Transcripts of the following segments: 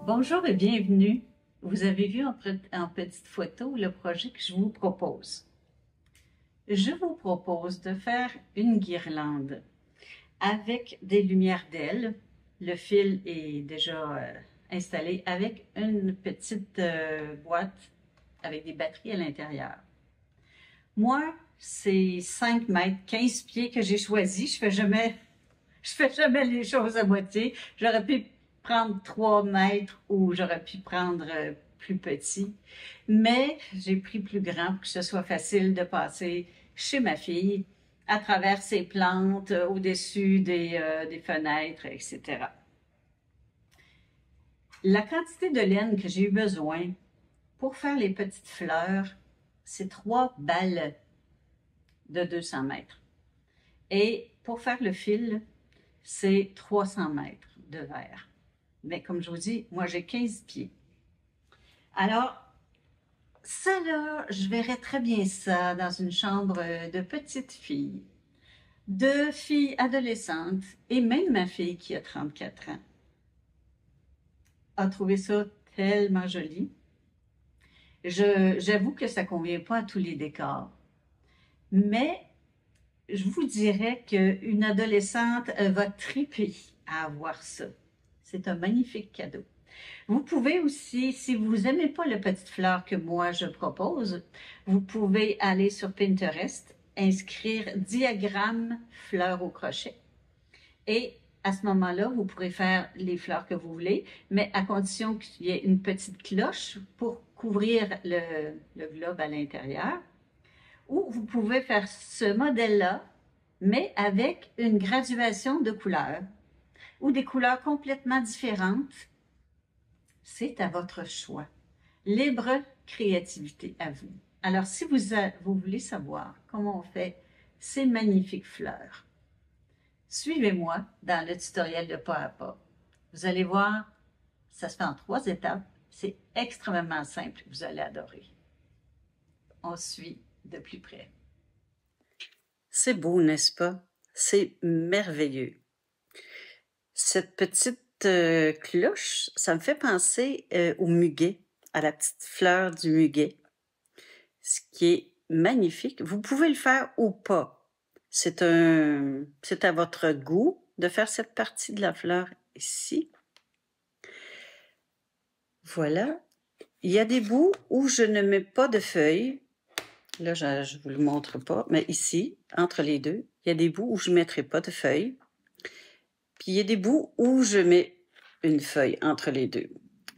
Bonjour et bienvenue. Vous avez vu en petite photo le projet que je vous propose. Je vous propose de faire une guirlande avec des lumières d'ailes. Le fil est déjà installé avec une petite boîte avec des batteries à l'intérieur. Moi, c'est 5 mètres, 15 pieds que j'ai choisi. Je fais jamais les choses à moitié. J'aurais pu prendre 3 mètres ou j'aurais pu prendre plus petit. Mais j'ai pris plus grand pour que ce soit facile de passer chez ma fille à travers ses plantes, au-dessus des fenêtres, etc. La quantité de laine que j'ai eu besoin pour faire les petites fleurs, c'est 3 balles de 200 mètres. Et pour faire le fil, c'est 300 mètres de verre. Mais comme je vous dis, moi j'ai 15 pieds. Alors, ça là, je verrais très bien ça dans une chambre de petite fille, de filles adolescentes, et même ma fille qui a 34 ans a trouvé ça tellement joli. J'avoue que ça ne convient pas à tous les décors, mais je vous dirais qu'une adolescente va triper à avoir ça. C'est un magnifique cadeau. Vous pouvez aussi, si vous n'aimez pas les petites fleurs que moi je propose, vous pouvez aller sur Pinterest, inscrire diagramme fleurs au crochet. Et à ce moment-là, vous pourrez faire les fleurs que vous voulez, mais à condition qu'il y ait une petite cloche pour couvrir le globe à l'intérieur. Ou vous pouvez faire ce modèle-là, mais avec une graduation de couleurs ou des couleurs complètement différentes. C'est à votre choix. Libre créativité à vous. Alors, si vous voulez savoir comment on fait ces magnifiques fleurs, suivez-moi dans le tutoriel de pas à pas. Vous allez voir, ça se fait en 3 étapes. C'est extrêmement simple. Vous allez adorer. On suit de plus près. C'est beau, n'est-ce pas? C'est merveilleux. Cette petite cloche, ça me fait penser au muguet, à la petite fleur du muguet, ce qui est magnifique. Vous pouvez le faire ou pas. C'est à votre goût de faire cette partie de la fleur ici. Voilà. Il y a des bouts où je ne mets pas de feuilles. Là, je ne vous le montre pas, mais ici, entre les deux, il y a des bouts où je ne mettrai pas de feuilles. Puis il y a des bouts où je mets une feuille entre les deux.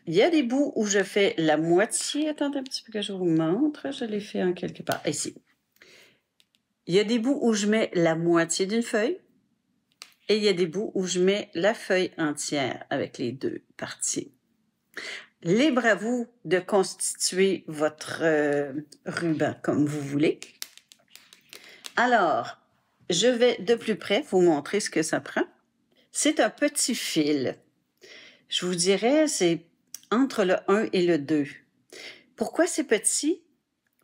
Il y a des bouts où je fais la moitié. Attendez un petit peu que je vous montre. Je l'ai fait en quelque part. Ici. Il y a des bouts où je mets la moitié d'une feuille. Et il y a des bouts où je mets la feuille entière avec les deux parties. Libre à vous de constituer votre ruban comme vous voulez. Alors, je vais de plus près vous montrer ce que ça prend. C'est un petit fil. Je vous dirais, c'est entre le 1 et le 2. Pourquoi c'est petit?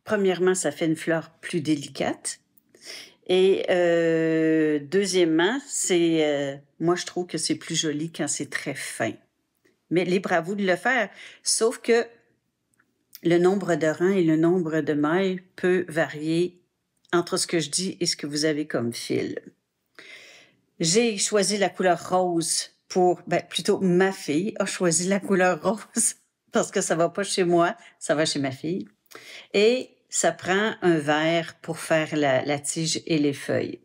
Premièrement, ça fait une fleur plus délicate. Et deuxièmement, moi, je trouve que c'est plus joli quand c'est très fin. Mais libre à vous de le faire, sauf que le nombre de rangs et le nombre de mailles peut varier entre ce que je dis et ce que vous avez comme fil. J'ai choisi la couleur rose plutôt ma fille a choisi la couleur rose parce que ça va pas chez moi, ça va chez ma fille. Et ça prend un vert pour faire la tige et les feuilles.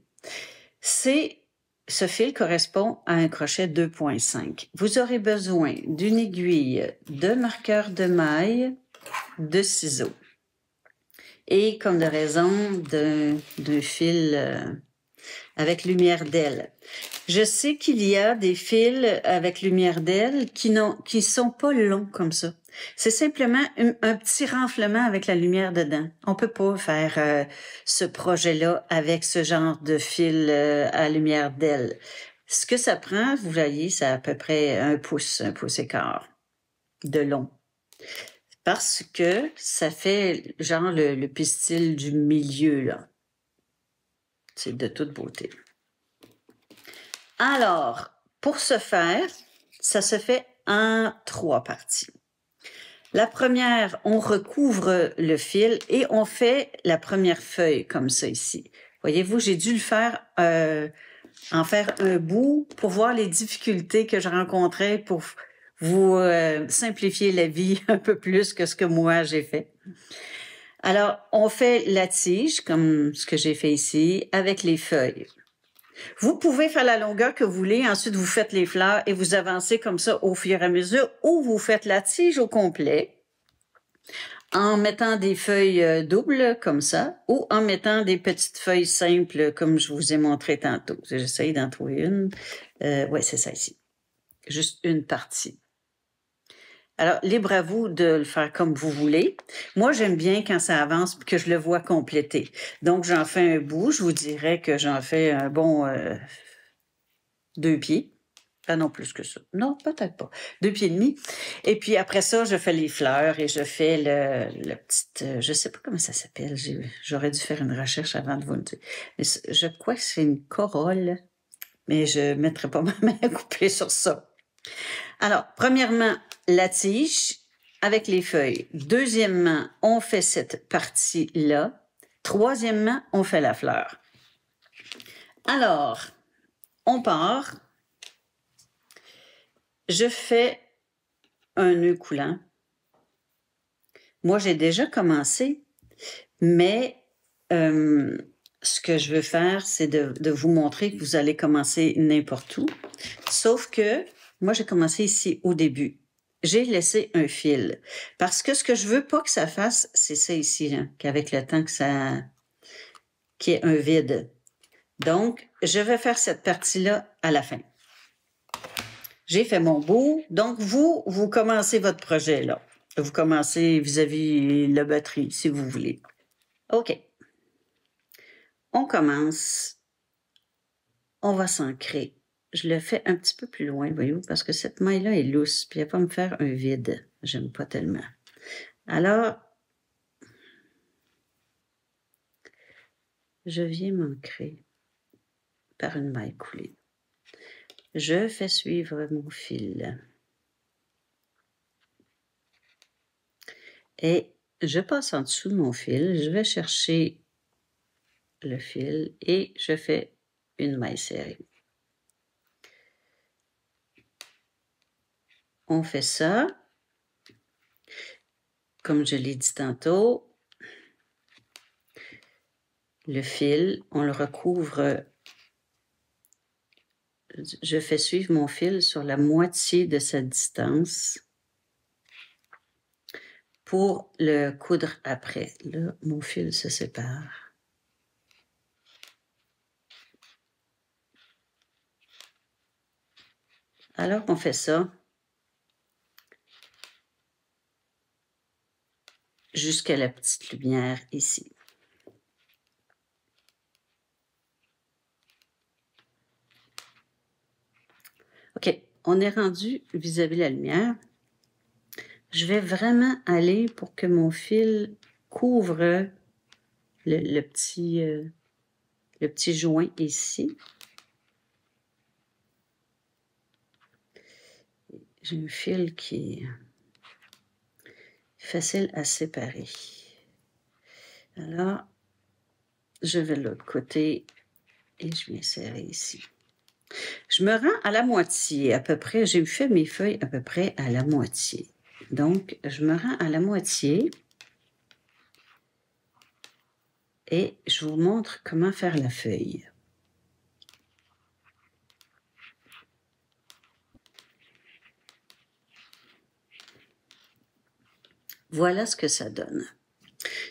Ce fil correspond à un crochet 2.5. Vous aurez besoin d'une aiguille, de marqueur de maille, de ciseaux. Et comme de raison, d'un fil avec lumière d'aile. Je sais qu'il y a des fils avec lumière d'aile qui sont pas longs comme ça. C'est simplement un petit renflement avec la lumière dedans. On peut pas faire ce projet-là avec ce genre de fil à lumière d'aile. Ce que ça prend, vous voyez, c'est à peu près un pouce et quart de long. Parce que ça fait genre le pistil du milieu, là. C'est de toute beauté. Alors, pour ce faire, ça se fait en 3 parties. La première, on recouvre le fil et on fait la première feuille comme ça ici. Voyez-vous, j'ai dû le faire, en faire un bout pour voir les difficultés que je rencontrais pour vous simplifier la vie un peu plus que ce que moi j'ai fait. Alors, on fait la tige, comme ce que j'ai fait ici, avec les feuilles. Vous pouvez faire la longueur que vous voulez, ensuite vous faites les fleurs et vous avancez comme ça au fur et à mesure, ou vous faites la tige au complet en mettant des feuilles doubles comme ça, ou en mettant des petites feuilles simples comme je vous ai montré tantôt. J'essaye d'en trouver une. Oui, c'est ça ici. Juste une partie. Alors, libre à vous de le faire comme vous voulez. Moi, j'aime bien quand ça avance que je le vois compléter. Donc, j'en fais un bout. Je vous dirais que j'en fais un bon 2 pieds. Pas non plus que ça. Non, peut-être pas. 2 pieds et demi. Et puis après ça, je fais les fleurs et je fais le petit... je sais pas comment ça s'appelle. J'aurais dû faire une recherche avant de vous le dire. Mais je crois que c'est une corolle, mais je ne mettrai pas ma main à couper sur ça. Alors, premièrement, la tige avec les feuilles. Deuxièmement, on fait cette partie-là. Troisièmement, on fait la fleur. Alors, on part. Je fais un nœud coulant. Moi, j'ai déjà commencé, mais ce que je veux faire, c'est de vous montrer que vous allez commencer n'importe où. Sauf que moi, j'ai commencé ici au début. J'ai laissé un fil. Parce que ce que je veux pas que ça fasse, c'est ça ici, là, qu'avec le temps qu'il y ait un vide. Donc, je vais faire cette partie-là à la fin. J'ai fait mon bout. Donc, vous commencez votre projet, là. Vous commencez vis-à-vis la batterie, si vous voulez. OK. On commence. On va s'ancrer. Je le fais un petit peu plus loin, voyez-vous, parce que cette maille-là est lousse, puis elle va me faire un vide. J'aime pas tellement. Alors, je viens m'ancrer par une maille coulée. Je fais suivre mon fil. Et je passe en dessous de mon fil, je vais chercher le fil et je fais une maille serrée. On fait ça. Comme je l'ai dit tantôt, le fil, on le recouvre. Je fais suivre mon fil sur la moitié de sa distance pour le coudre après. Là, mon fil se sépare. Alors, on fait ça jusqu'à la petite lumière ici. OK, on est rendu vis-à-vis la lumière. Je vais vraiment aller pour que mon fil couvre le petit joint ici. J'ai un fil qui est facile à séparer. Alors, je vais de l'autre côté et je viens serrer ici. Je me rends à la moitié, à peu près. J'ai fait mes feuilles à peu près à la moitié. Donc, je me rends à la moitié et je vous montre comment faire la feuille. Voilà ce que ça donne.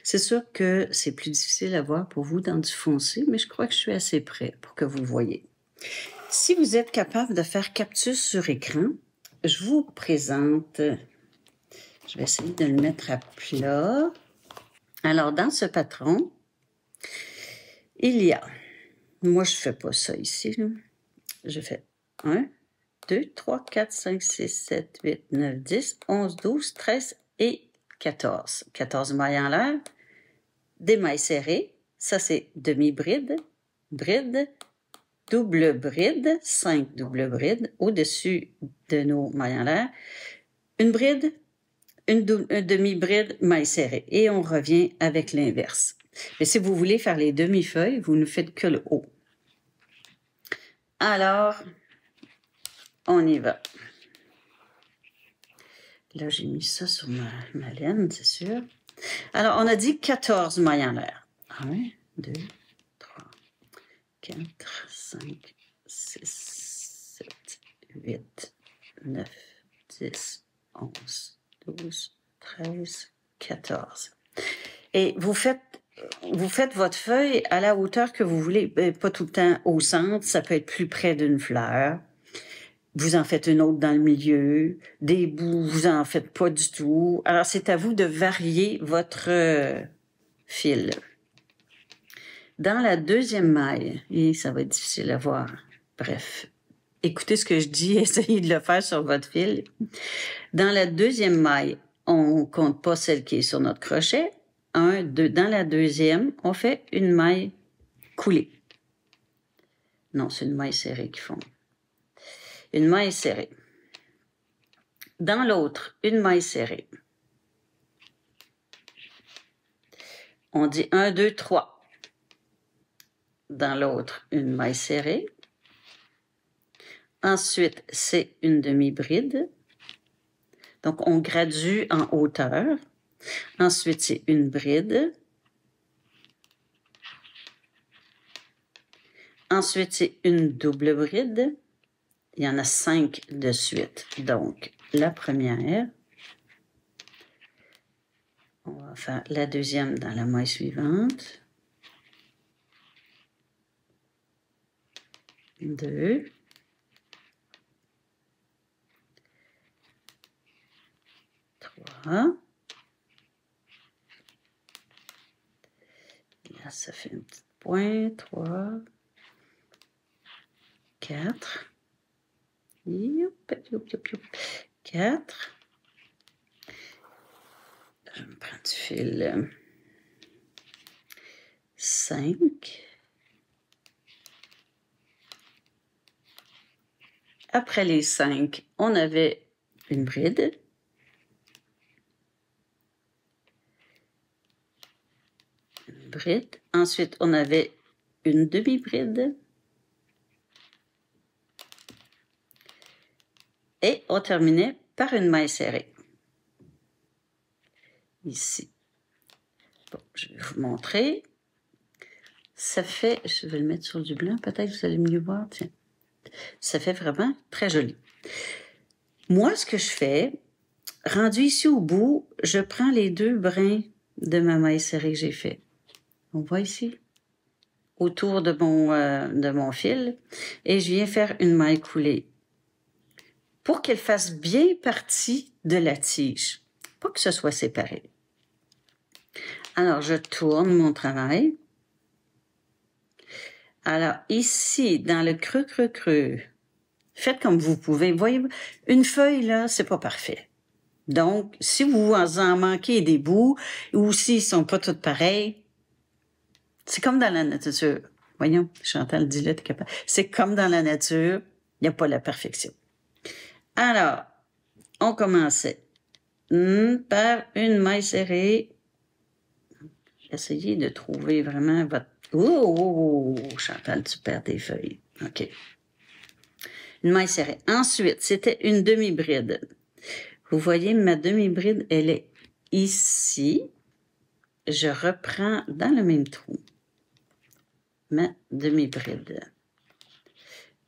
C'est sûr que c'est plus difficile à voir pour vous dans du foncé, mais je crois que je suis assez près pour que vous le voyez. Si vous êtes capable de faire capture sur écran, je vous présente... Je vais essayer de le mettre à plat. Alors, dans ce patron, il y a... Moi, je ne fais pas ça ici. Là. Je fais 1, 2, 3, 4, 5, 6, 7, 8, 9, 10, 11, 12, 13 et 14. 14 mailles en l'air. Des mailles serrées. Ça, c'est demi-bride, bride, double bride, 5 doubles brides au-dessus de nos mailles en l'air. Une bride, une demi-bride, maille serrée. Et on revient avec l'inverse. Mais si vous voulez faire les demi-feuilles, vous ne faites que le haut. Alors, on y va. Là, j'ai mis ça sur ma laine, c'est sûr. Alors, on a dit 14 mailles en l'air. 1, 2, 3, 4, 5, 6, 7, 8, 9, 10, 11, 12, 13, 14. Et vous faites votre feuille à la hauteur que vous voulez. Pas tout le temps au centre, ça peut être plus près d'une fleur. Vous en faites une autre dans le milieu. Des bouts, vous en faites pas du tout. Alors, c'est à vous de varier votre fil. Dans la deuxième maille, et ça va être difficile à voir. Bref, écoutez ce que je dis, essayez de le faire sur votre fil. Dans la deuxième maille, on compte pas celle qui est sur notre crochet. 1, 2. Dans la deuxième, on fait une maille coulée. Non, c'est une maille serrée qu'ils font. Une maille serrée. Dans l'autre, une maille serrée. On dit 1, 2, 3. Dans l'autre, une maille serrée. Ensuite, c'est une demi-bride. Donc, on gradue en hauteur. Ensuite, c'est une bride. Ensuite, c'est une double bride. Il y en a 5 de suite. Donc, la première. On va faire la deuxième dans la maille suivante. 2. 3. Là, ça fait un petit point. 3. 4. 4. Je me prends du fil. 5. Après les 5, on avait une bride. Une bride. Ensuite, on avait une demi-bride. Et on terminait par une maille serrée. Ici. Bon, je vais vous montrer. Ça fait, je vais le mettre sur du blanc, peut-être vous allez mieux voir, tiens. Ça fait vraiment très joli. Moi, ce que je fais, rendu ici au bout, je prends les 2 brins de ma maille serrée que j'ai fait. On voit ici, autour de mon fil, et je viens faire une maille coulée pour qu'elle fasse bien partie de la tige, pas que ce soit séparé. Alors, je tourne mon travail. Alors, ici, dans le creux, faites comme vous pouvez. Voyez, une feuille, là, c'est pas parfait. Donc, si vous en manquez des bouts, ou s'ils sont pas tous pareils, c'est comme dans la nature. Voyons, Chantal, dis-le, t'es capable. C'est comme dans la nature, il n'y a pas la perfection. Alors, on commençait par une maille serrée. Essayez de trouver vraiment votre... Oh, Chantal, tu perds tes feuilles. OK. Une maille serrée. Ensuite, c'était une demi-bride. Vous voyez, ma demi-bride, elle est ici. Je reprends dans le même trou ma demi-bride.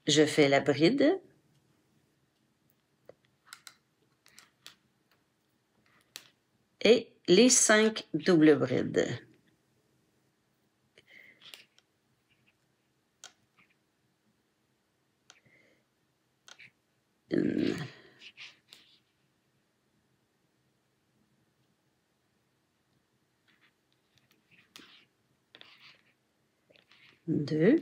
Je fais la bride. Et les 5 doubles brides. Une. Deux.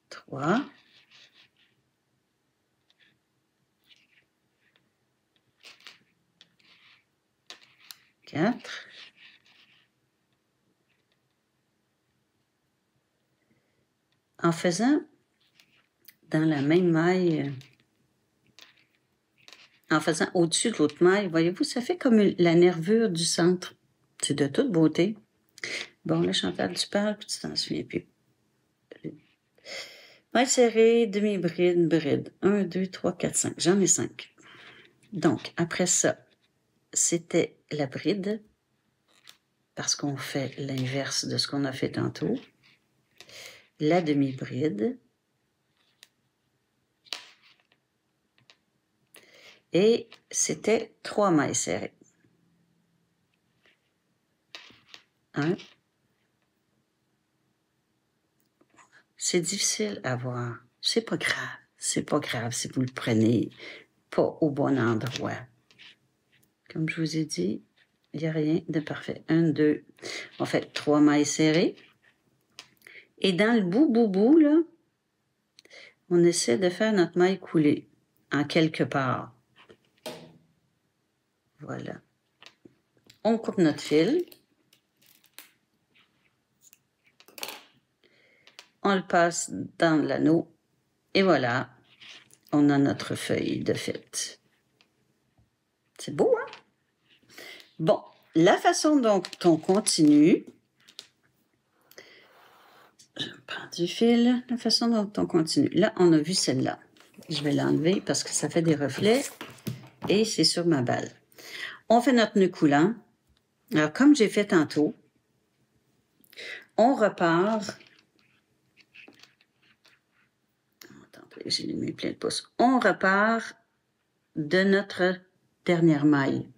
Trois. 4, 4. En faisant dans la même maille, en faisant au-dessus de l'autre maille, voyez-vous, ça fait comme la nervure du centre. C'est de toute beauté. Bon, là, Chantal, tu parles, puis tu t'en souviens plus. Maille serrée, demi-bride, bride. 1, 2, 3, 4, 5. J'en ai 5. Donc, après ça, c'était la bride, parce qu'on fait l'inverse de ce qu'on a fait tantôt. La demi-bride. Et c'était 3 mailles serrées. 1. C'est difficile à voir. C'est pas grave. C'est pas grave si vous le prenez pas au bon endroit. Comme je vous ai dit, il n'y a rien de parfait. 1, 2. On fait 3 mailles serrées. Et dans le bout, là, on essaie de faire notre maille coulée en quelque part. Voilà. On coupe notre fil. On le passe dans l'anneau. Et voilà, on a notre feuille de fête. C'est beau, hein? Bon, la façon dont on continue, je prends du fil, la façon dont on continue. Là, on a vu celle-là. Je vais l'enlever parce que ça fait des reflets et c'est sur ma balle. On fait notre nœud coulant. Alors, comme j'ai fait tantôt, on repart. Attendez, j'ai mis plein de pouces. On repart de notre dernière maille.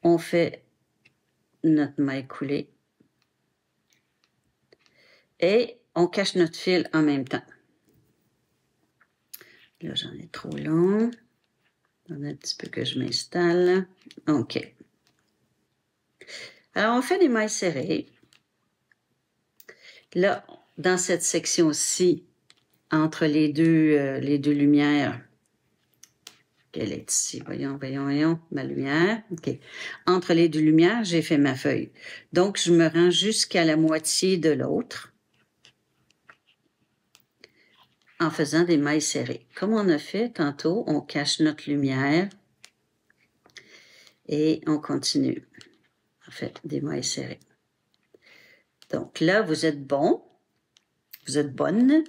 On fait notre maille coulée et on cache notre fil en même temps. Là, j'en ai trop long. On a un petit peu que je m'installe. OK. Alors, on fait des mailles serrées. Là, dans cette section-ci, entre les deux lumières, qu'elle est ici. Voyons, ma lumière. OK. Entre les deux lumières, j'ai fait ma feuille. Donc, je me rends jusqu'à la moitié de l'autre en faisant des mailles serrées. Comme on a fait tantôt, on cache notre lumière et on continue. En fait, des mailles serrées. Donc là, vous êtes bon, vous êtes bonne,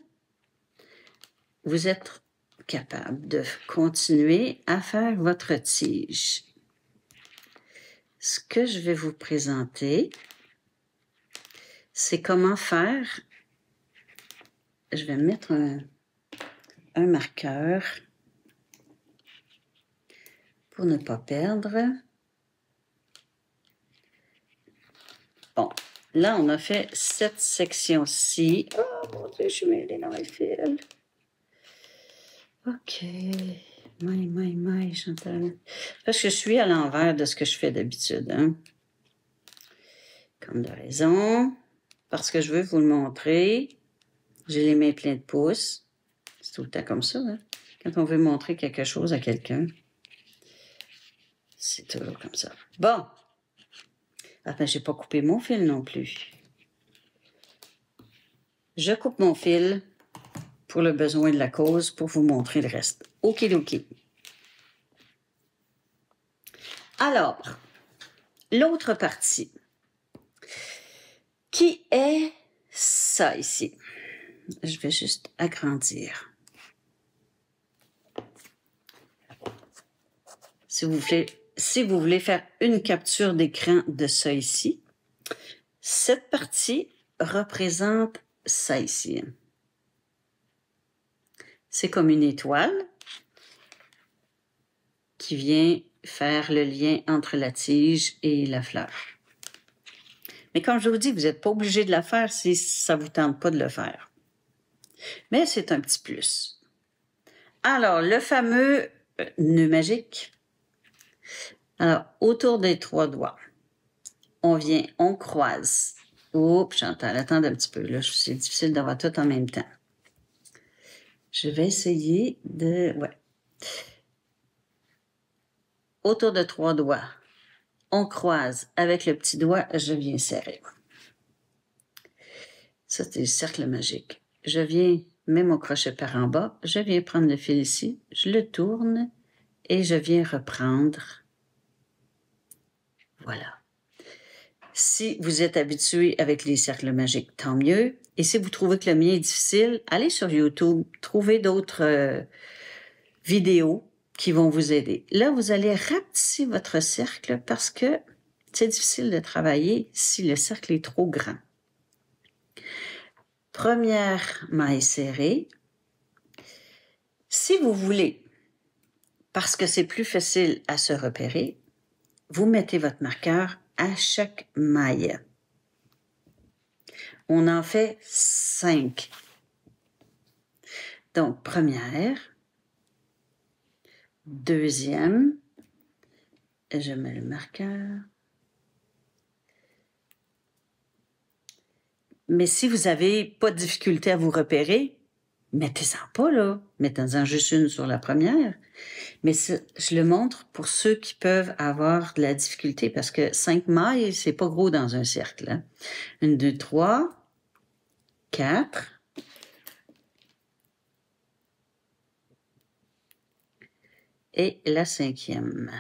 vous êtes capable de continuer à faire votre tige. Ce que je vais vous présenter, c'est comment faire. Je vais mettre un marqueur pour ne pas perdre. Bon, là, on a fait cette section-ci. Oh mon Dieu, je suis mêlée dans les fils. OK. Maille, Chantal. Parce que je suis à l'envers de ce que je fais d'habitude. Hein? Comme de raison. Parce que je veux vous le montrer. J'ai les mains pleines de pouces. C'est tout le temps comme ça. Hein? Quand on veut montrer quelque chose à quelqu'un, c'est toujours comme ça. Bon. Attends, je n'ai pas coupé mon fil non plus. Je coupe mon fil pour le besoin de la cause, pour vous montrer le reste. OK. Alors, l'autre partie, qui est ça ici. Je vais juste agrandir. Si vous voulez faire une capture d'écran de ça ici, cette partie représente ça ici. C'est comme une étoile qui vient faire le lien entre la tige et la fleur. Mais comme je vous dis, vous n'êtes pas obligé de la faire si ça ne vous tente pas de le faire. Mais c'est un petit plus. Alors, le fameux nœud magique. Alors, autour des 3 doigts, on croise. Oups, Chantal, attends un petit peu. Là, c'est difficile d'avoir tout en même temps. Je vais essayer de... Ouais. Autour de 3 doigts, on croise avec le petit doigt, je viens serrer. Ça, c'est le cercle magique. Je viens, mets mon crochet par en bas, je viens prendre le fil ici, je le tourne et je viens reprendre. Voilà. Si vous êtes habitué avec les cercles magiques, tant mieux. Et si vous trouvez que le mien est difficile, allez sur YouTube, trouvez d'autres vidéos qui vont vous aider. Là, vous allez rapetisser votre cercle parce que c'est difficile de travailler si le cercle est trop grand. Première maille serrée. Si vous voulez, parce que c'est plus facile à se repérer, vous mettez votre marqueur à chaque maille. On en fait 5. Donc, première, deuxième, je mets le marqueur. Mais si vous n'avez pas de difficulté à vous repérer, mettez-en pas, là. Mettez-en juste une sur la première. Mais je le montre pour ceux qui peuvent avoir de la difficulté parce que 5 mailles, c'est pas gros dans un cercle. Hein. 1, 2, 3, 4. Et la 5e.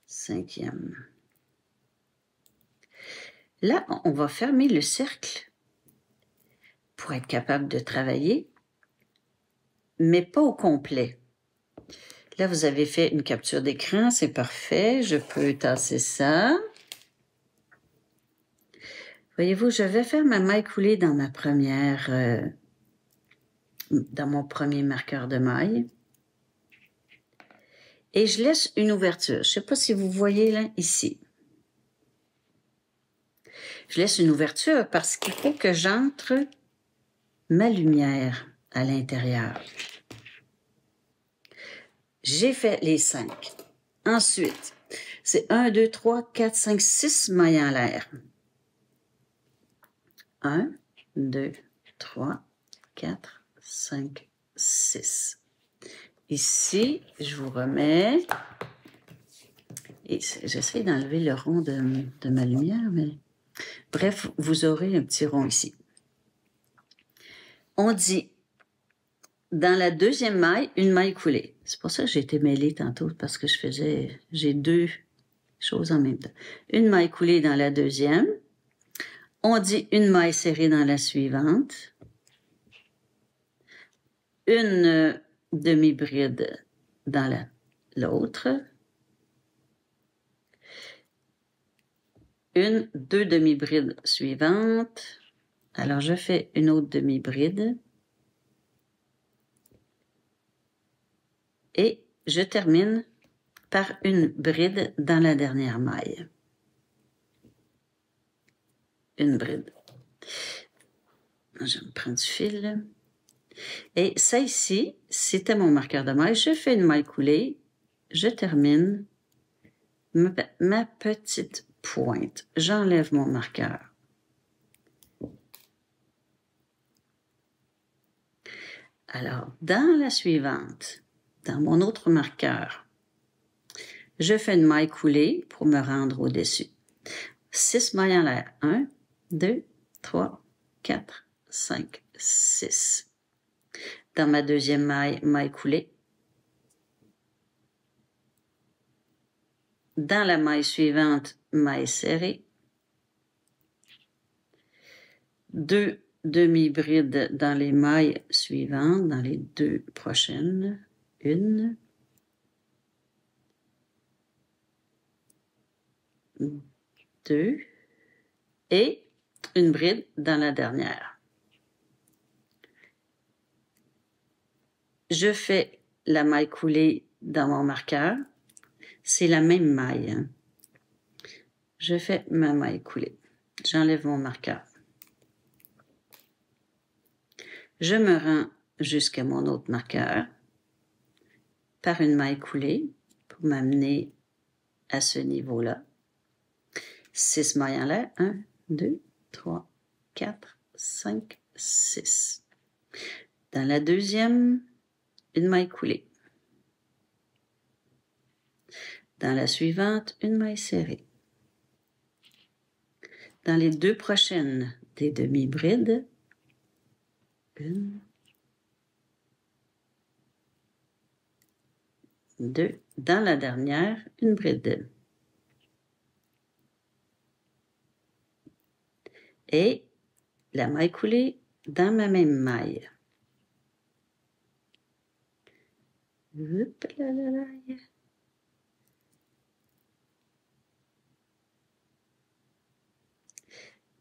5e. Là, on va fermer le cercle pour être capable de travailler, mais pas au complet. Là, vous avez fait une capture d'écran, c'est parfait. Je peux tasser ça. Voyez-vous, je vais faire ma maille coulée dans ma première, dans mon premier marqueur de maille. Et je laisse une ouverture. Je ne sais pas si vous voyez là, ici. Je laisse une ouverture parce qu'il faut que j'entre ma lumière à l'intérieur. J'ai fait les 5. Ensuite, c'est 1, 2, 3, 4, 5, 6 mailles en l'air. 1, 2, 3, 4, 5, 6. Ici, je vous remets. Et j'essaie d'enlever le rond de ma lumière, mais bref, vous aurez un petit rond ici. On dit, dans la deuxième maille, une maille coulée. C'est pour ça que j'ai été mêlée tantôt, parce que j'ai 2 choses en même temps. Une maille coulée dans la deuxième. On dit une maille serrée dans la suivante. Une demi-bride dans l'autre. Deux demi-brides suivantes. Alors, je fais une autre demi-bride. Et je termine par une bride dans la dernière maille. Une bride. Je me prends du fil. Et ça ici, c'était mon marqueur de maille. Je fais une maille coulée. Je termine ma petite pointe. J'enlève mon marqueur. Alors, dans la suivante, dans mon autre marqueur, je fais une maille coulée pour me rendre au-dessus. 6 mailles en l'air. 1, 2, 3, 4, 5, 6. Dans ma deuxième maille, maille coulée. Dans la maille suivante, maille serrée. 2 demi-brides dans les mailles suivantes, dans les 2 prochaines. 1, 2 et une bride dans la dernière. Je fais la maille coulée dans mon marqueur. C'est la même maille. Hein. Je fais ma maille coulée. J'enlève mon marqueur. Je me rends jusqu'à mon autre marqueur par une maille coulée pour m'amener à ce niveau-là. 6 mailles en l'air. 1, 2, 3, 4, 5, 6. Dans la deuxième, une maille coulée. Dans la suivante, une maille serrée. Dans les 2 prochaines, des demi-brides. 1, 2. Dans la dernière, une bride. Et la maille coulée dans ma même maille. Hop là là là.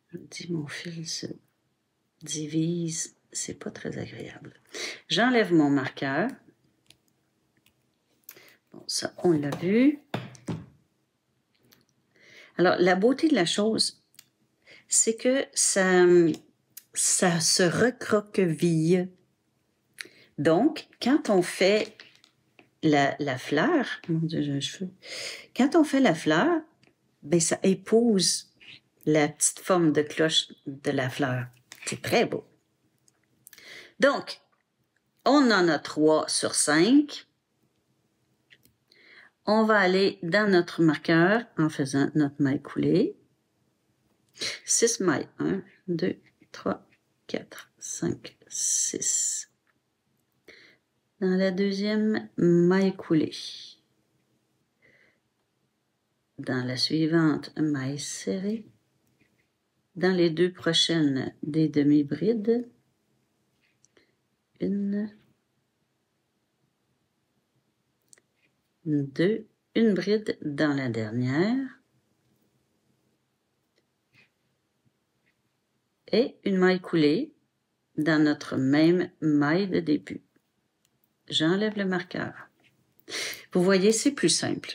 Je me dis, mon fil se divise, c'est pas très agréable. J'enlève mon marqueur. Bon, ça, on l'a vu. Alors, la beauté de la chose, c'est que ça se recroqueville. Donc, quand on fait la fleur, mon Dieu, j'ai un cheveu. Quand on fait la fleur, ben ça épouse la petite forme de cloche de la fleur. C'est très beau. Donc, on en a 3 sur 5. On va aller dans notre marqueur en faisant notre maille coulée. 6 mailles. 1, 2, 3, 4, 5, 6. Dans la deuxième, maille coulée. Dans la suivante, maille serrée. Dans les 2 prochaines, des demi-brides. 1, 2, une bride dans la dernière. Et une maille coulée dans notre même maille de début. J'enlève le marqueur. Vous voyez, c'est plus simple.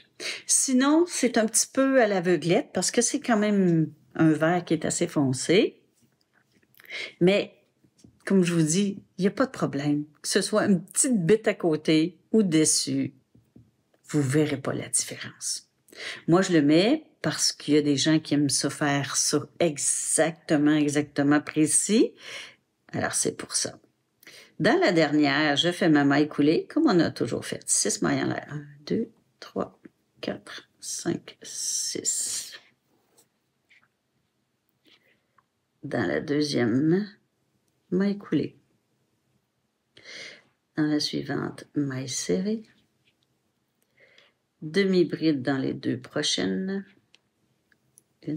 Sinon, c'est un petit peu à l'aveuglette parce que c'est quand même un vert qui est assez foncé. Mais, comme je vous dis, il n'y a pas de problème. Que ce soit une petite bite à côté ou dessus, vous ne verrez pas la différence. Moi, je le mets parce qu'il y a des gens qui aiment ça faire ça exactement précis. Alors, c'est pour ça. Dans la dernière, je fais ma maille coulée comme on a toujours fait. 6 mailles en l'air. 1, 2, 3, 4, 5, 6. Dans la deuxième, maille coulée. Dans la suivante, maille serrée. Demi-bride dans les 2 prochaines. 1,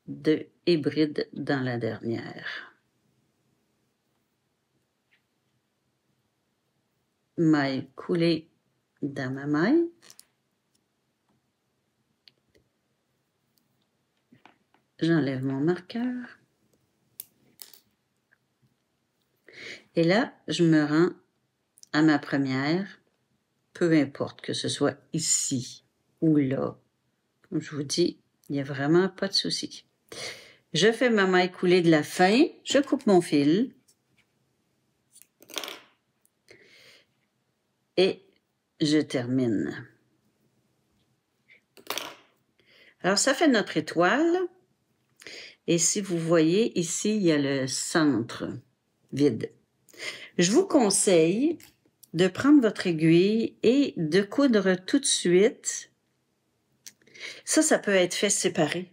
2 et bride dans la dernière. Maille coulée dans ma maille. J'enlève mon marqueur. Et là, je me rends à ma première, peu importe que ce soit ici ou là. Comme je vous dis, il n'y a vraiment pas de souci. Je fais ma maille coulée de la fin, je coupe mon fil et je termine. Alors, ça fait notre étoile. Et si vous voyez, ici, il y a le centre vide. Je vous conseille de prendre votre aiguille et de coudre tout de suite. Ça peut être fait séparé.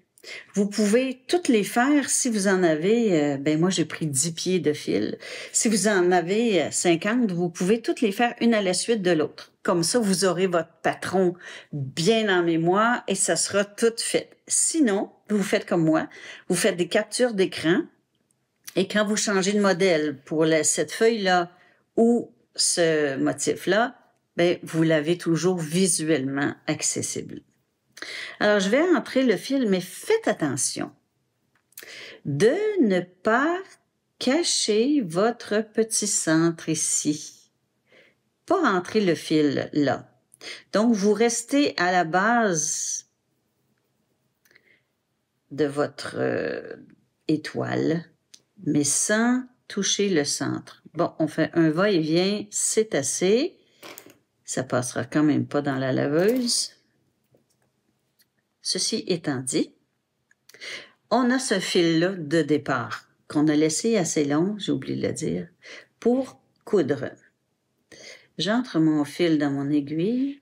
Vous pouvez toutes les faire si vous en avez, moi j'ai pris 10 pieds de fil. Si vous en avez 50, vous pouvez toutes les faire une à la suite de l'autre. Comme ça, vous aurez votre patron bien en mémoire et ça sera tout fait. Sinon, vous faites comme moi, vous faites des captures d'écran et quand vous changez de modèle pour cette feuille-là ou ce motif-là, vous l'avez toujours visuellement accessible. Alors, je vais entrer le fil, mais faites attention de ne pas cacher votre petit centre ici. Pas rentrer le fil là. Donc, vous restez à la base de votre étoile, mais sans toucher le centre. Bon, on fait un va-et-vient, c'est assez. Ça passera quand même pas dans la laveuse. Ceci étant dit, on a ce fil-là de départ qu'on a laissé assez long, j'ai oublié de le dire, pour coudre. J'entre mon fil dans mon aiguille.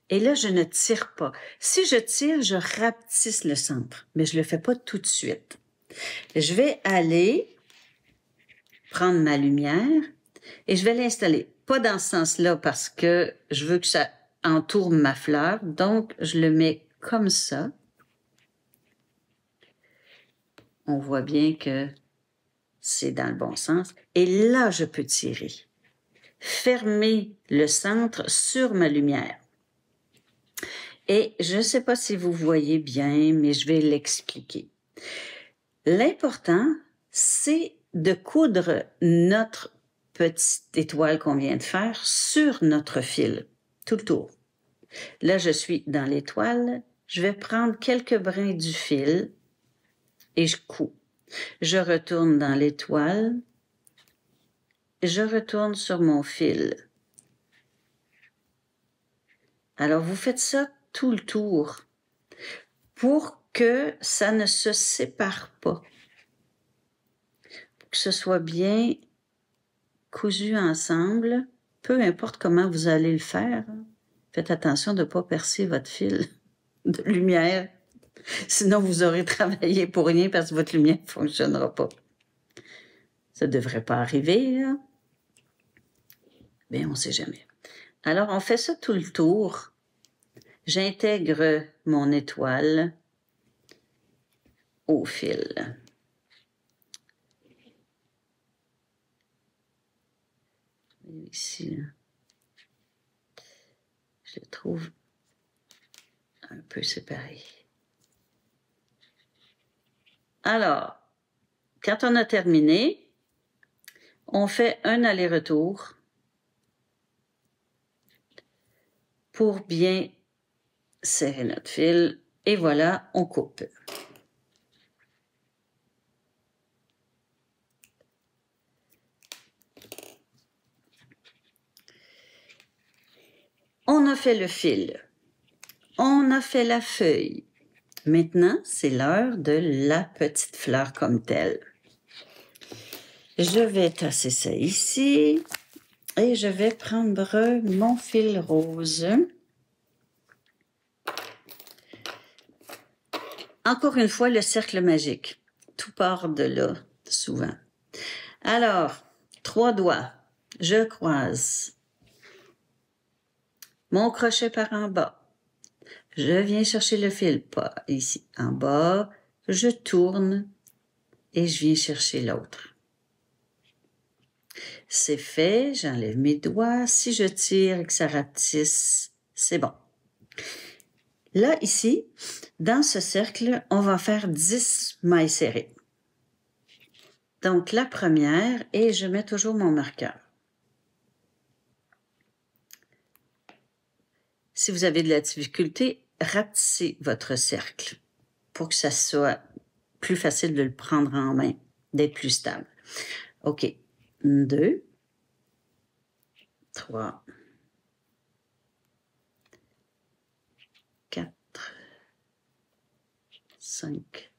Et là, je ne tire pas. Si je tire, je rapetisse le centre, mais je ne le fais pas tout de suite. Je vais aller prendre ma lumière et je vais l'installer. Pas dans ce sens-là parce que je veux que ça entoure ma fleur. Donc, je le mets comme ça. On voit bien que c'est dans le bon sens. Et là, je peux tirer. Fermer le centre sur ma lumière. Et je ne sais pas si vous voyez bien, mais je vais l'expliquer. L'important, c'est de coudre notre petite étoile qu'on vient de faire sur notre fil, tout le tour. Là, je suis dans l'étoile. Je vais prendre quelques brins du fil et je couds. Je retourne dans l'étoile. Je retourne sur mon fil. Alors, vous faites ça tout le tour pour que ça ne se sépare pas. Pour que ce soit bien cousu ensemble, peu importe comment vous allez le faire. Faites attention de ne pas percer votre fil de lumière. Sinon, vous aurez travaillé pour rien parce que votre lumière ne fonctionnera pas. Ça ne devrait pas arriver, là. Mais on ne sait jamais. Alors, on fait ça tout le tour. J'intègre mon étoile au fil. Ici, là. Je le trouve un peu séparé. Alors, quand on a terminé, on fait un aller-retour pour bien serrer notre fil. Et voilà, on coupe. On a fait le fil. On a fait la feuille. Maintenant, c'est l'heure de la petite fleur comme telle. Je vais tasser ça ici et je vais prendre mon fil rose. Encore une fois, le cercle magique. Tout part de là, souvent. Alors, 3 doigts. Je croise. Mon crochet par en bas. Je viens chercher le fil, pas ici, en bas. Je tourne et je viens chercher l'autre. C'est fait, j'enlève mes doigts. Si je tire et que ça rapetisse, c'est bon. Là, ici, dans ce cercle, on va faire 10 mailles serrées. Donc, la première, et je mets toujours mon marqueur. Si vous avez de la difficulté, rapetissez votre cercle pour que ça soit plus facile de le prendre en main, d'être plus stable. OK. 2, 3, 4, 5,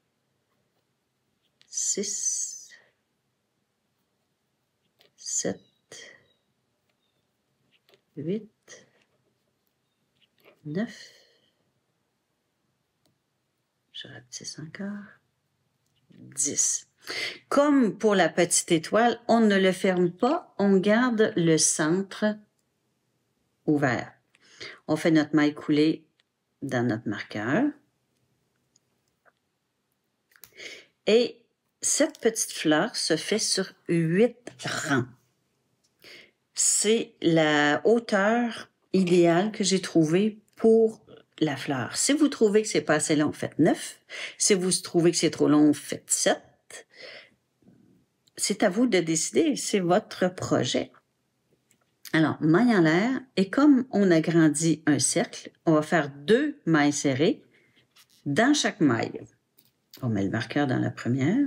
6, 7, 8, 9, je rapetisse encore, 10. Comme pour la petite étoile, on ne le ferme pas, on garde le centre ouvert. On fait notre maille coulée dans notre marqueur. Et cette petite fleur se fait sur 8 rangs. C'est la hauteur idéale que j'ai trouvée pour la fleur. Si vous trouvez que c'est pas assez long, faites 9. Si vous trouvez que c'est trop long, faites 7. C'est à vous de décider, c'est votre projet. Alors, maille en l'air, et comme on agrandit un cercle, on va faire 2 mailles serrées dans chaque maille. On met le marqueur dans la première.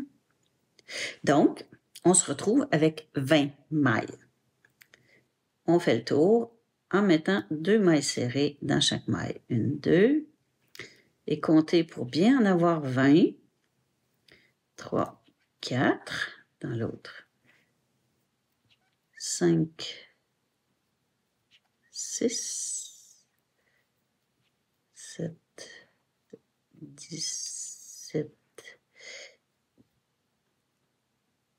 Donc, on se retrouve avec 20 mailles. On fait le tour en mettant 2 mailles serrées dans chaque maille. 1, 2, et comptez pour bien en avoir 20. 3, 4, dans l'autre. 5, 6, 7, 17,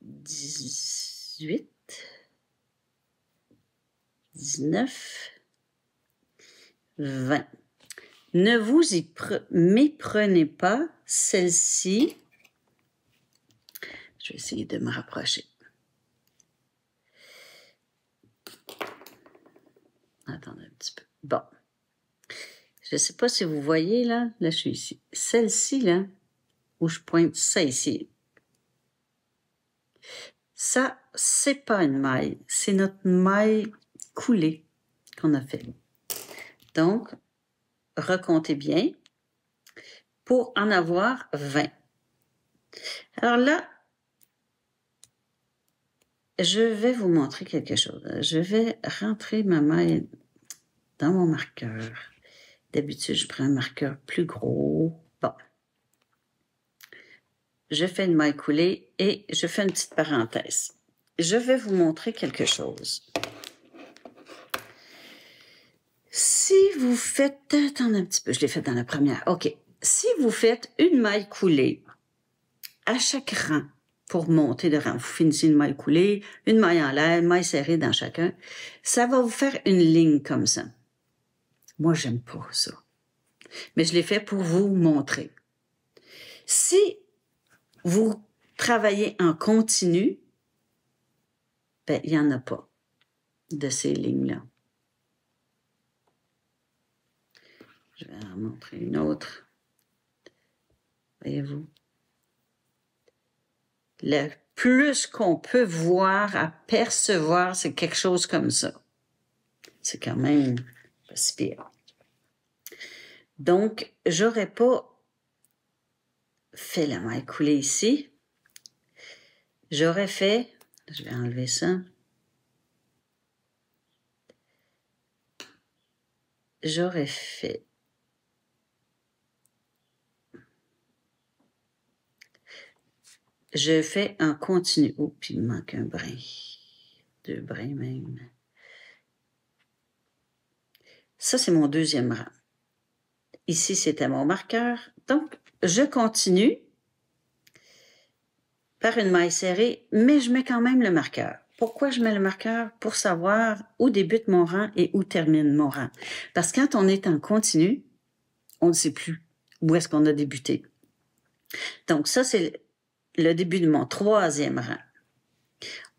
18, 19, 20. Ne vous y méprenez pas, celle-ci. Je vais essayer de me rapprocher. Attendez un petit peu. Bon. Je ne sais pas si vous voyez, là. Là, je suis ici. Celle-ci, là, où je pointe ça ici. Ça, c'est pas une maille. C'est notre maille coulée qu'on a fait. Donc, recomptez bien pour en avoir 20. Alors là, je vais vous montrer quelque chose. Je vais rentrer ma maille dans mon marqueur. D'habitude, je prends un marqueur plus gros. Bon. Je fais une maille coulée et je fais une petite parenthèse. Je vais vous montrer quelque chose. Si vous faites... Attendez un petit peu, je l'ai fait dans la première. OK. Si vous faites une maille coulée à chaque rang pour monter de rang, vous finissez une maille coulée, une maille en l'air, une maille serrée dans chacun, ça va vous faire une ligne comme ça. Moi, j'aime pas ça. Mais je l'ai fait pour vous montrer. Si vous travaillez en continu, ben, il n'y en a pas de ces lignes-là. Je vais en montrer une autre. Voyez-vous? Le plus qu'on peut voir, apercevoir, c'est quelque chose comme ça. C'est quand même pas si pire. Donc, j'aurais pas fait la maille coulée ici. J'aurais fait, je vais enlever ça. J'aurais fait je fais en continu. Oh, puis il me manque un brin. 2 brins même. Ça, c'est mon deuxième rang. Ici, c'était mon marqueur. Donc, je continue par une maille serrée, mais je mets quand même le marqueur. Pourquoi je mets le marqueur? Pour savoir où débute mon rang et où termine mon rang. Parce que quand on est en continu, on ne sait plus où est-ce qu'on a débuté. Donc, ça, c'est le début de mon troisième rang.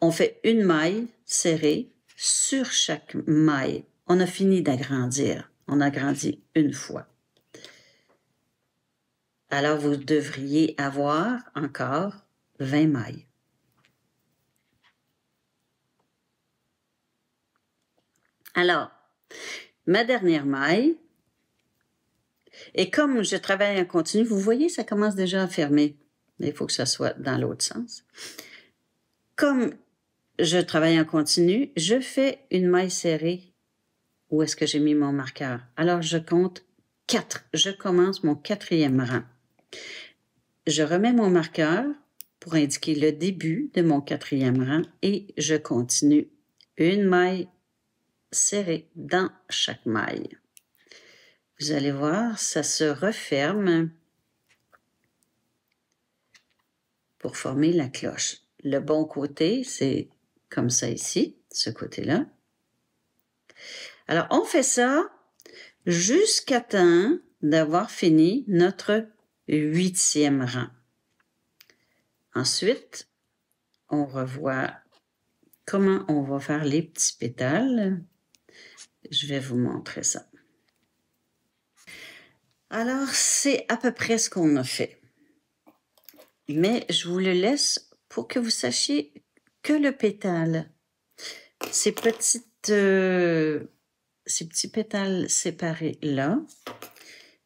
On fait une maille serrée sur chaque maille. On a fini d'agrandir. On a agrandi une fois. Alors, vous devriez avoir encore 20 mailles. Alors, ma dernière maille, et comme je travaille en continu, vous voyez, ça commence déjà à fermer. Il faut que ça soit dans l'autre sens. Comme je travaille en continu, je fais une maille serrée. Où est-ce que j'ai mis mon marqueur? Alors, je compte 4. Je commence mon 4e rang. Je remets mon marqueur pour indiquer le début de mon 4e rang et je continue une maille serrée dans chaque maille. Vous allez voir, ça se referme pour former la cloche. Le bon côté, c'est comme ça ici, ce côté-là. Alors, on fait ça jusqu'à temps d'avoir fini notre 8e rang. Ensuite, on revoit comment on va faire les petits pétales. Je vais vous montrer ça. Alors, c'est à peu près ce qu'on a fait. Mais je vous le laisse pour que vous sachiez que le pétale, ces petits pétales séparés là,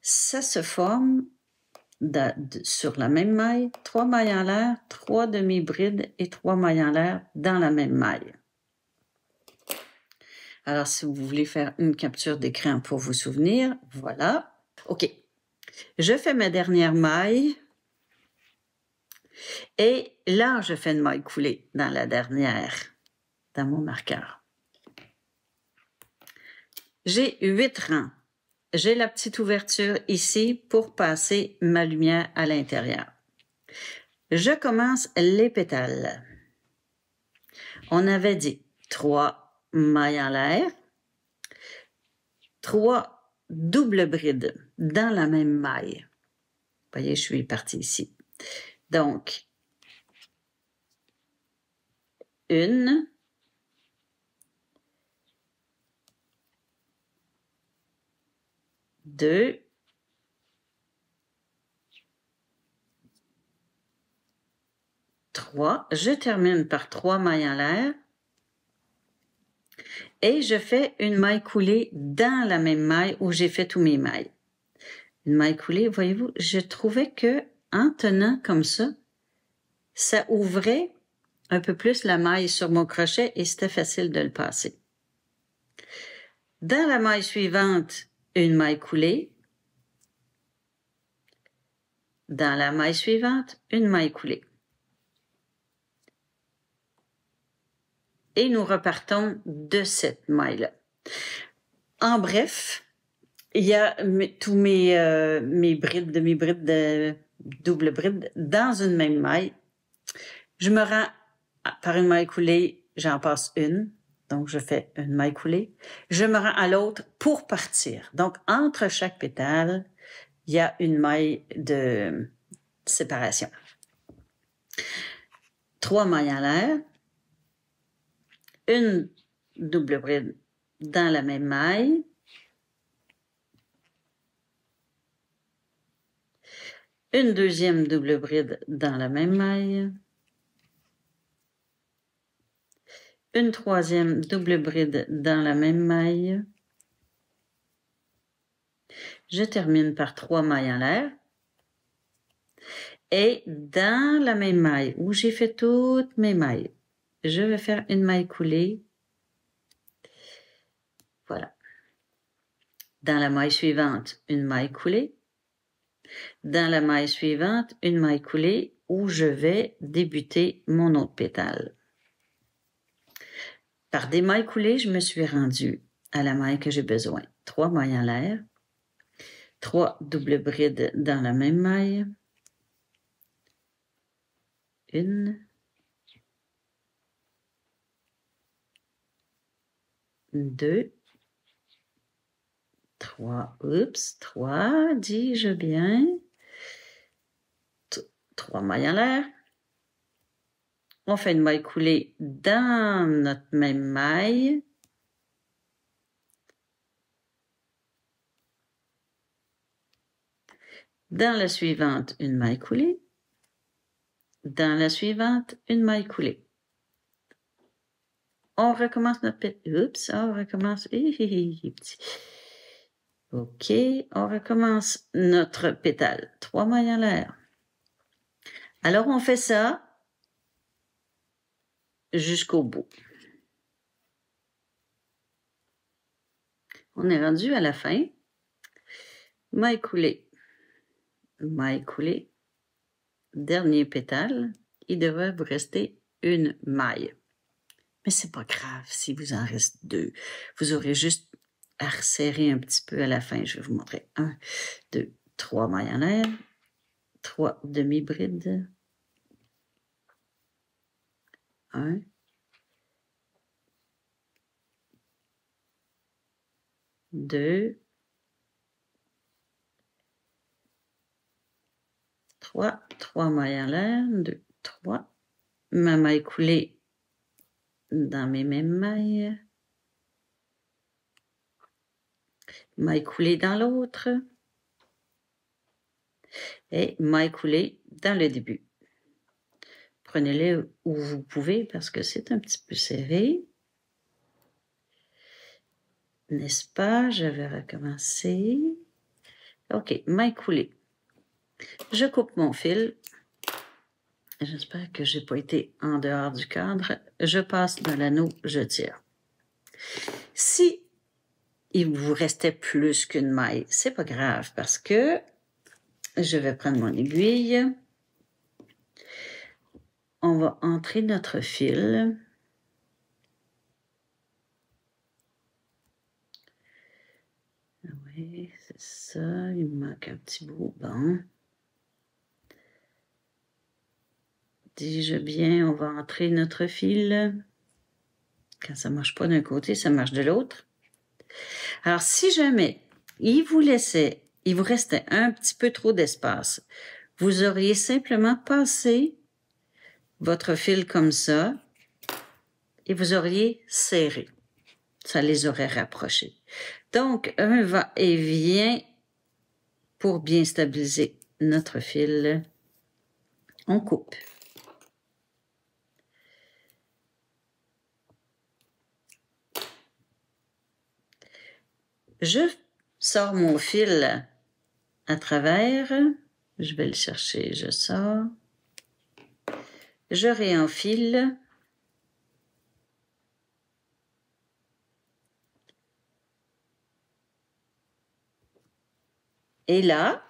ça se forme sur la même maille, 3 mailles en l'air, 3 demi-brides et 3 mailles en l'air dans la même maille. Alors, si vous voulez faire une capture d'écran pour vous souvenir, voilà. OK. Je fais ma dernière maille et là, je fais une maille coulée dans la dernière, dans mon marqueur. J'ai 8 rangs. J'ai la petite ouverture ici pour passer ma lumière à l'intérieur. Je commence les pétales. On avait dit 3 mailles en l'air, 3 doubles brides dans la même maille. Vous voyez, je suis partie ici. Donc, 1, 2, 3. Je termine par 3 mailles en l'air. Et je fais une maille coulée dans la même maille où j'ai fait tous mes mailles. Une maille coulée, voyez-vous, je trouvais que en tenant comme ça ouvrait un peu plus la maille sur mon crochet et c'était facile de le passer. Dans la maille suivante, une maille coulée. Dans la maille suivante, une maille coulée. Et nous repartons de cette maille-là. En bref, il y a tous mes brides de double bride dans une même maille. Je me rends par une maille coulée, j'en passe une. Donc, je fais une maille coulée. Je me rends à l'autre pour partir. Donc, entre chaque pétale, il y a une maille de séparation. 3 mailles en l'air. Une double bride dans la même maille. Une deuxième double bride dans la même maille. Une troisième double bride dans la même maille. Je termine par 3 mailles en l'air. Et dans la même maille où j'ai fait toutes mes mailles, je vais faire une maille coulée. Voilà. Dans la maille suivante, une maille coulée. Dans la maille suivante, une maille coulée où je vais débuter mon autre pétale. Par des mailles coulées, je me suis rendue à la maille que j'ai besoin. 3 mailles en l'air, 3 doubles brides dans la même maille, 1, 2, 3, 3, dis-je bien, 3 mailles en l'air. On fait une maille coulée dans notre même maille. Dans la suivante, une maille coulée. Dans la suivante, une maille coulée. On recommence notre pétale. On recommence. OK, on recommence notre pétale. 3 mailles en l'air. Alors, on fait ça jusqu'au bout. On est rendu à la fin. Maille coulée. Maille coulée. Dernier pétale. Il devrait vous rester une maille. Mais c'est pas grave si vous en reste 2. Vous aurez juste à resserrer un petit peu à la fin. Je vais vous montrer. 1, 2, 3 mailles en l'air. 3 demi-brides. 1. 2. 3. 3 mailles en l'air. 2, 3. Ma maille coulée dans mes mêmes mailles. Maille coulée dans l'autre. Et maille coulée dans le début. Prenez-les où vous pouvez parce que c'est un petit peu serré. N'est-ce pas? Je vais recommencer. OK, maille coulée. Je coupe mon fil. J'espère que je n'ai pas été en dehors du cadre. Je passe dans l'anneau, je tire. Si il vous restait plus qu'une maille, c'est pas grave parce que je vais prendre mon aiguille. On va entrer notre fil. serrer, c'est ça, il me manque un petit bout, bon. Dis-je bien, on va entrer notre fil. Quand ça ne marche pas d'un côté, ça marche de l'autre. Alors, si jamais il vous restait un petit peu trop d'espace, vous auriez simplement passé votre fil comme ça et vous auriez serré. Ça les aurait rapprochés. Donc, un va-et-vient pour bien stabiliser notre fil. On coupe. Je sors mon fil à travers. Je vais le chercher, je sors. Je réenfile. Et là,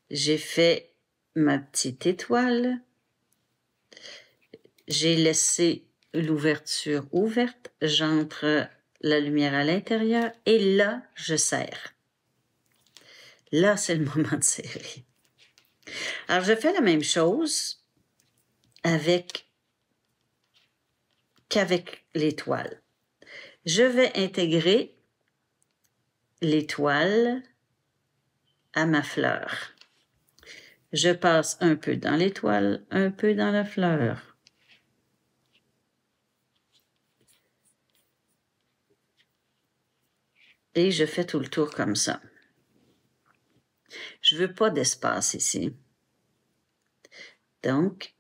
j'ai fait ma petite étoile. J'ai laissé l'ouverture ouverte. J'entre la lumière à l'intérieur et là, je serre. Là, c'est le moment de serrer. Alors, je fais la même chose qu'avec l'étoile. Je vais intégrer l'étoile à ma fleur. Je passe un peu dans l'étoile, un peu dans la fleur. Et je fais tout le tour comme ça. Je veux pas d'espace ici. Donc,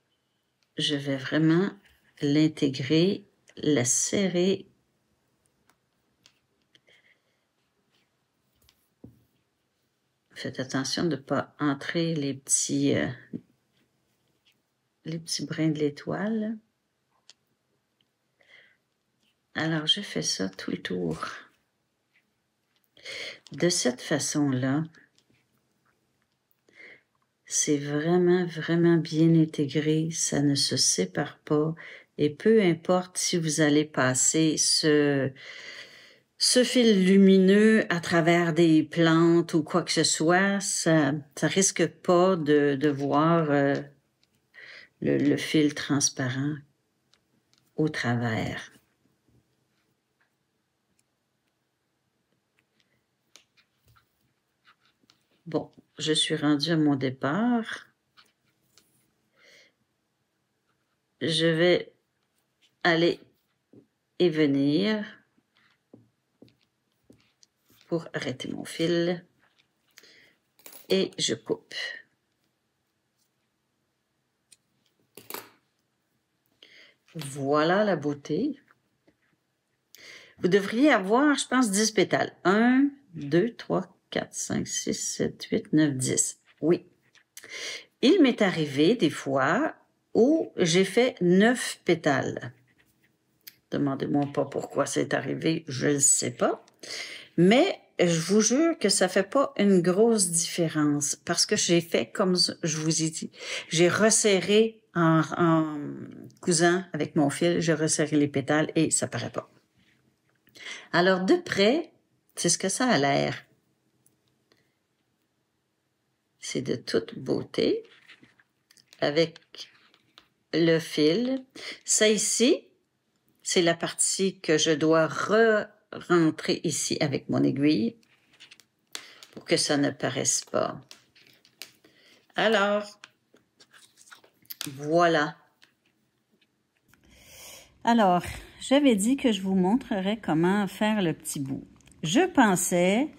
je vais vraiment l'intégrer, la serrer. Faites attention de ne pas entrer les petits brins de l'étoile. Alors, je fais ça tout le tour. De cette façon-là, c'est vraiment, vraiment bien intégré. Ça ne se sépare pas. Et peu importe si vous allez passer ce fil lumineux à travers des plantes ou quoi que ce soit, ça risque pas de voir le fil transparent au travers. Bon, je suis rendue à mon départ. Je vais aller et venir pour arrêter mon fil et je coupe. Voilà la beauté. Vous devriez avoir, je pense, 10 pétales. 1, 2, 3, 4, 5, 6, 7, 8, 9, 10. Oui. Il m'est arrivé des fois où j'ai fait 9 pétales. Demandez-moi pas pourquoi c'est arrivé, je ne sais pas. Mais je vous jure que ça fait pas une grosse différence parce que j'ai fait comme je vous ai dit. J'ai resserré en cousant avec mon fil, j'ai resserré les pétales et ça paraît pas. Alors de près, c'est ce que ça a l'air. C'est de toute beauté avec le fil. Ça ici, c'est la partie que je dois rentrer ici avec mon aiguille pour que ça ne paraisse pas. Alors, voilà. Alors, j'avais dit que je vous montrerais comment faire le petit bout. Je pensais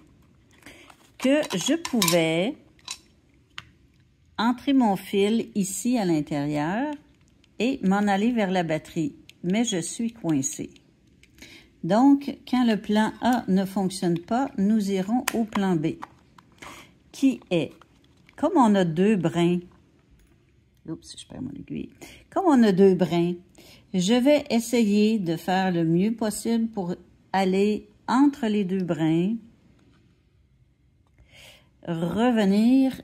que je pouvais entrer mon fil ici à l'intérieur et m'en aller vers la batterie, mais je suis coincée. Donc, quand le plan A ne fonctionne pas, nous irons au plan B, qui est, comme on a 2 brins, oups, je perds mon aiguille, comme on a 2 brins, je vais essayer de faire le mieux possible pour aller entre les 2 brins, revenir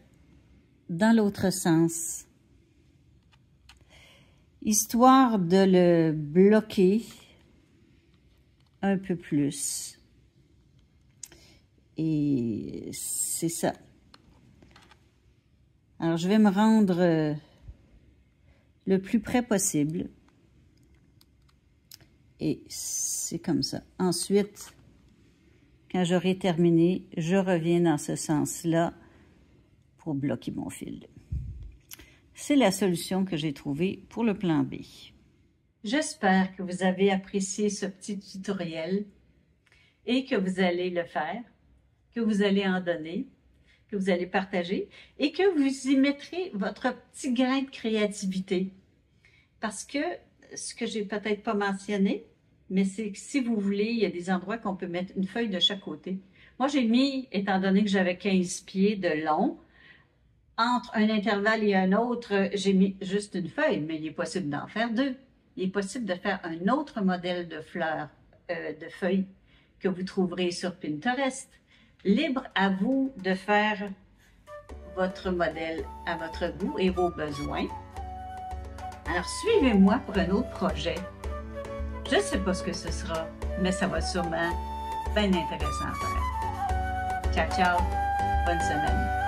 dans l'autre sens, histoire de le bloquer un peu plus. Et c'est ça. Alors, je vais me rendre le plus près possible. Et c'est comme ça. Ensuite, quand j'aurai terminé, je reviens dans ce sens-là pour bloquer mon fil. C'est la solution que j'ai trouvée pour le plan B. J'espère que vous avez apprécié ce petit tutoriel et que vous allez le faire, que vous allez en donner, que vous allez partager et que vous y mettrez votre petit grain de créativité. Parce que, ce que j'ai peut-être pas mentionné, mais c'est que si vous voulez, il y a des endroits qu'on peut mettre une feuille de chaque côté. Moi, j'ai mis, étant donné que j'avais 15 pieds de long, entre un intervalle et un autre, j'ai mis juste une feuille, mais il est possible d'en faire deux. Il est possible de faire un autre modèle de fleurs, de feuilles, que vous trouverez sur Pinterest. Libre à vous de faire votre modèle à votre goût et vos besoins. Alors, suivez-moi pour un autre projet. Je ne sais pas ce que ce sera, mais ça va sûrement être bien intéressant à faire. Ciao, ciao! Bonne semaine!